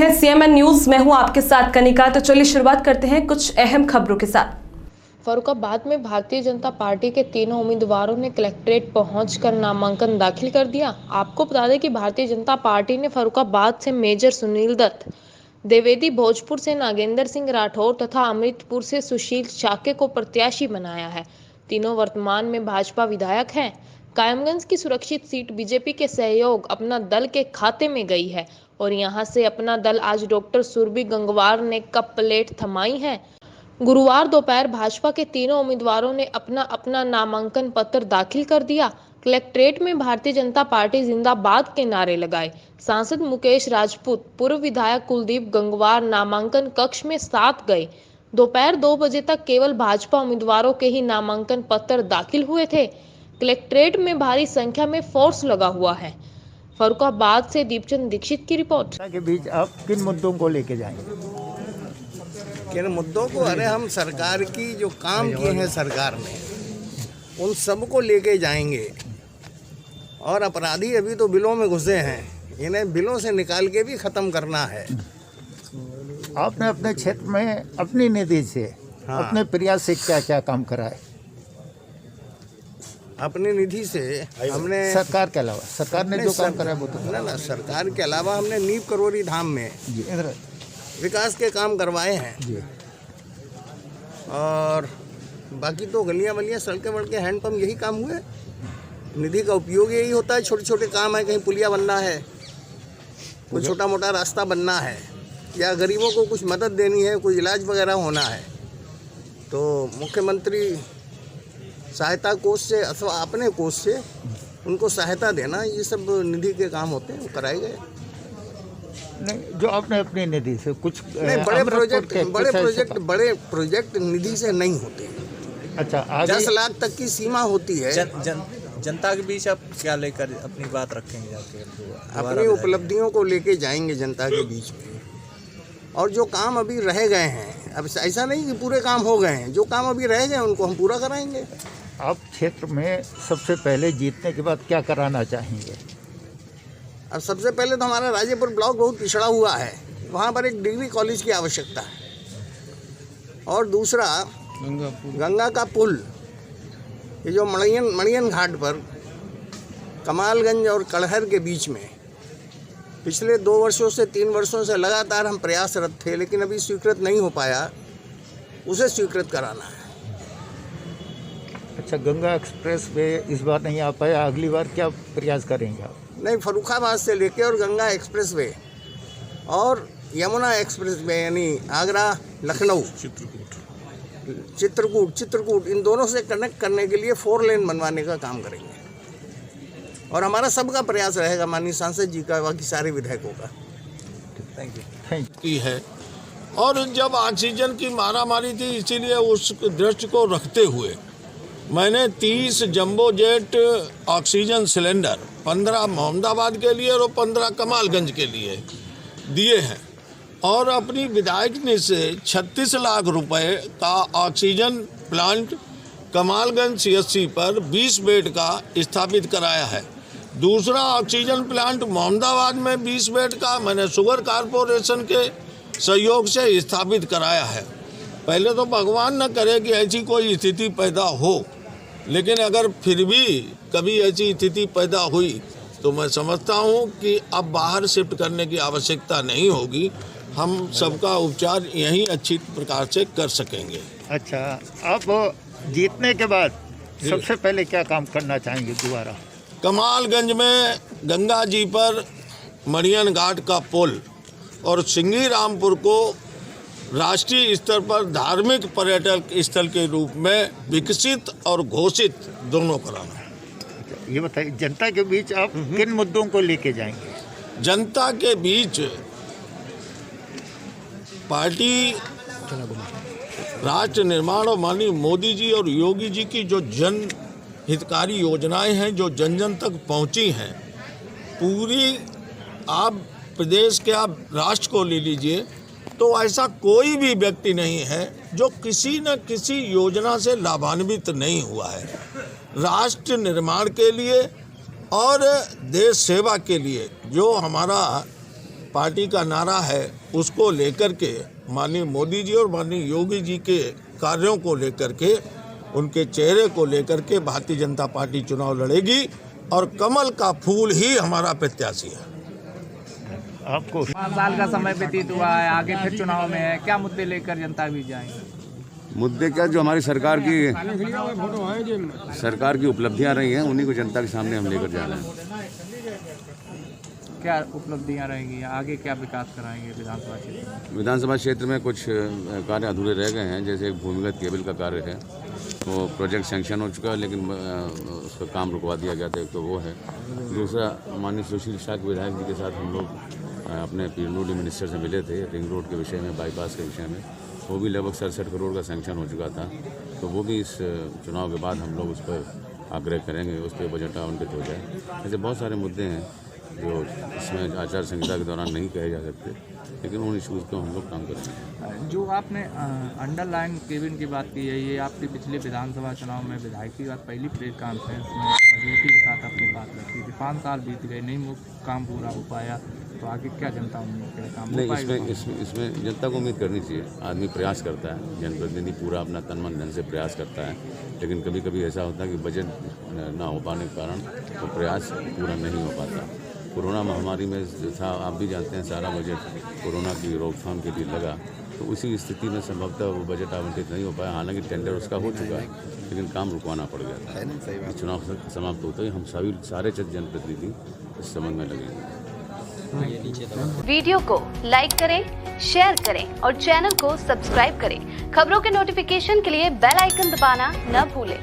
हैं CMN news. मैं हूं आपके साथ कनिका। तो चलिए शुरुआत करते हैं कुछ अहम खबरों के साथ। फर्रुखाबाद में भारतीय जनता पार्टी के तीनों उम्मीदवारों ने कलेक्ट्रेट पहुंचकर नामांकन दाखिल कर दिया। आपको बता दें कि भारतीय जनता पार्टी ने फर्रुखाबाद से मेजर सुनील दत्त, द्विवेदी भोजपुर से नागेंद्र सिंह राठौर तथा अमृतपुर से सुशील चाके को प्रत्याशी बनाया है। तीनों वर्तमान में भाजपा विधायक हैं। कायमगंज की सुरक्षित सीट बीजेपी के सहयोग अपना दल के खाते में गई है और यहां से अपना दल आज डॉक्टर सुरभि गंगवार ने कप प्लेट थमाई है। गुरुवार दोपहर भाजपा के तीनों उम्मीदवारों ने अपना अपना नामांकन पत्र दाखिल कर दिया। कलेक्ट्रेट में भारतीय जनता पार्टी जिंदाबाद के नारे लगाए। सांसद मुकेश राजपूत, पूर्व विधायक कुलदीप गंगवार नामांकन कक्ष में साथ गए। दोपहर 2 बजे तक केवल भाजपा उम्मीदवारों के ही नामांकन पत्र दाखिल हुए थे। कलेक्ट्रेट में भारी संख्या में फोर्स लगा हुआ है। फर्रुखाबाद से दीपचंद दीक्षित की रिपोर्ट। के बीच आप किन मुद्दों को लेके जाएंगे? किन मुद्दों को? अरे हम सरकार की जो काम किए हैं सरकार ने, उन सब को लेके जाएंगे। और अपराधी अभी तो बिलों में घुसे हैं, इन्हें बिलों से निकाल के भी ख़त्म करना है। आपने अपने क्षेत्र में अपनी निधि से अपने प्रयास से क्या क्या काम करा है? अपनी निधि से हमने सरकार के अलावा सरकार ने जो काम करा है वो तो ना सरकार के अलावा हमने नीव करोरी धाम में विकास के काम करवाए हैं जी। और बाकी तो गलियां वलियां सड़कें वड़कें हैंडपम्प यही काम हुए। निधि का उपयोग यही होता है, छोटे छोटे काम है, कहीं पुलिया बनना है, कोई छोटा मोटा रास्ता बनना है, या गरीबों को कुछ मदद देनी है, कोई इलाज वगैरह होना है, तो मुख्यमंत्री सहायता कोष से अथवा अपने कोष से उनको सहायता देना, ये सब निधि के काम होते हैं, वो कराए गए। नहीं, जो आपने अपनी निधि से कुछ नहीं, बड़े प्रोजेक्ट निधि से नहीं होते। अच्छा, आगे 10 लाख तक की सीमा होती है। जनता के बीच आप क्या लेकर अपनी बात रखेंगे? जाके अपनी उपलब्धियों को लेके जाएंगे जनता के बीच में। और जो काम अभी रह गए हैं, अब ऐसा नहीं कि पूरे काम हो गए हैं, जो काम अभी रह गए उनको हम पूरा कराएंगे। आप क्षेत्र में सबसे पहले जीतने के बाद क्या कराना चाहेंगे? अब सबसे पहले तो हमारा राजेपुर ब्लॉक बहुत पिछड़ा हुआ है, वहाँ पर एक डिग्री कॉलेज की आवश्यकता है। और दूसरा गंगा का पुल, ये जो मणियन घाट पर कमालगंज और कड़हर के बीच में पिछले 2 वर्षों से 3 वर्षों से लगातार हम प्रयासरत थे, लेकिन अभी स्वीकृत नहीं हो पाया, उसे स्वीकृत कराना है। अच्छा, गंगा एक्सप्रेस वे इस बार नहीं आ पाया, अगली बार क्या प्रयास करेंगे आप? नहीं, फर्रुखाबाद से लेके और गंगा एक्सप्रेस वे और यमुना एक्सप्रेस वे, यानी आगरा लखनऊ चित्रकूट, इन दोनों से कनेक्ट करने के लिए 4 लेन बनवाने का काम करेंगे। और हमारा सबका प्रयास रहेगा, माननीय सांसद जी का, बाकी सारे विधायकों का। थैंक यू की है। और जब ऑक्सीजन की मारामारी थी, इसीलिए उस दृष्टि को रखते हुए मैंने 30 jumbo jet oxygen cylinder 15 Mohammadabad के लिए और 15 कमालगंज के लिए दिए हैं। और अपनी विधायक ने से 36 लाख रुपए का ऑक्सीजन प्लांट कमालगंज CSC पर 20 बेड का स्थापित कराया है। दूसरा ऑक्सीजन प्लांट मोहम्मदाबाद में 20 बेड का मैंने शुगर कॉरपोरेशन के सहयोग से स्थापित कराया है। पहले तो भगवान न करे कि ऐसी कोई स्थिति पैदा हो, लेकिन अगर फिर भी कभी ऐसी स्थिति पैदा हुई तो मैं समझता हूँ कि अब बाहर शिफ्ट करने की आवश्यकता नहीं होगी, हम सबका उपचार यहीं अच्छी प्रकार से कर सकेंगे। अच्छा, आप जीतने के बाद सबसे पहले क्या काम करना चाहेंगे दोबारा? कमालगंज में गंगा जी पर मणियन घाट का पुल और सिंगी रामपुर को राष्ट्रीय स्तर पर धार्मिक पर्यटक स्थल के रूप में विकसित और घोषित दोनों कराना। ये बताइए, जनता के बीच आप किन मुद्दों को लेके जाएंगे? जनता के बीच पार्टी राष्ट्र निर्माण और माननीय मोदी जी और योगी जी की जो जन हितकारी योजनाएं हैं, जो जन जन तक पहुंची हैं, पूरी आप प्रदेश के आप राष्ट्र को ले लीजिए तो ऐसा कोई भी व्यक्ति नहीं है जो किसी न किसी योजना से लाभान्वित नहीं हुआ है। राष्ट्र निर्माण के लिए और देश सेवा के लिए जो हमारा पार्टी का नारा है उसको लेकर के माननीय मोदी जी और माननीय योगी जी के कार्यों को लेकर के, उनके चेहरे को लेकर के भारतीय जनता पार्टी चुनाव लड़ेगी और कमल का फूल ही हमारा प्रत्याशी है। आपको 5 साल का समय व्यतीत हुआ है, आगे फिर चुनाव में है, क्या मुद्दे लेकर जनता भी जाएंगे? मुद्दे क्या, जो हमारी सरकार की उपलब्धियां रही हैं उन्हीं को जनता के सामने हम लेकर जा रहे हैं। क्या उपलब्धियां रहेंगी, आगे क्या विकास कराएंगे विधानसभा क्षेत्र में? विधानसभा क्षेत्र में कुछ कार्य अधूरे रह गए हैं, जैसे एक भूमिगत केबल का कार्य है, वो प्रोजेक्ट सैंक्शन हो चुका है लेकिन उसका काम रुकवा दिया गया था। एक तो वो है, दूसरा माननीय सुशील शाह के विधायक जी के साथ हम लोग अपने पीडब्ल्यूडी मिनिस्टर से मिले थे रिंग रोड के विषय में, बाईपास के विषय में। वो भी लगभग 67 करोड़ का सैंक्शन हो चुका था, तो वो भी इस चुनाव के बाद हम लोग उस पर आग्रह करेंगे, उस पर बजट आवंटित हो जाए। ऐसे बहुत सारे मुद्दे हैं जो इसमें आचार संहिता के दौरान नहीं कहे जा सकते, लेकिन उन इशूज़ पर हम लोग काम करेंगे। जो आपने अंडरलाइन केबिन की बात की है, ये आपकी पिछले विधानसभा चुनाव में विधायक की बात पहली प्रेस कॉन्फ्रेंस में मजबूती के साथ अपनी बात रखी थी। 5 साल बीत गए, नहीं काम पूरा हो पाया, तो आगे क्या जनता उम्मीद करे काम हो पाएगा? इसमें जनता को उम्मीद करनी चाहिए। आदमी प्रयास करता है, जनप्रतिनिधि पूरा अपना तन मन धन से प्रयास करता है, लेकिन कभी कभी ऐसा होता है कि बजट ना हो पाने के कारण वो प्रयास पूरा नहीं हो पाता। कोरोना महामारी में था, आप भी जानते हैं, सारा बजट कोरोना की रोकथाम के लिए लगा, तो उसी स्थिति में संभवतः वो बजट आवंटित नहीं हो पाया। हालांकि टेंडर उसका हो चुका है, लेकिन काम रुकवाना पड़ गया था। चुनाव समाप्त होते ही हम सारे जनप्रतिनिधि इस संबंध में लगेंगे। वीडियो को लाइक करें, शेयर करें और चैनल को सब्सक्राइब करें। खबरों के नोटिफिकेशन के लिए बेल आइकन दबाना न भूलें।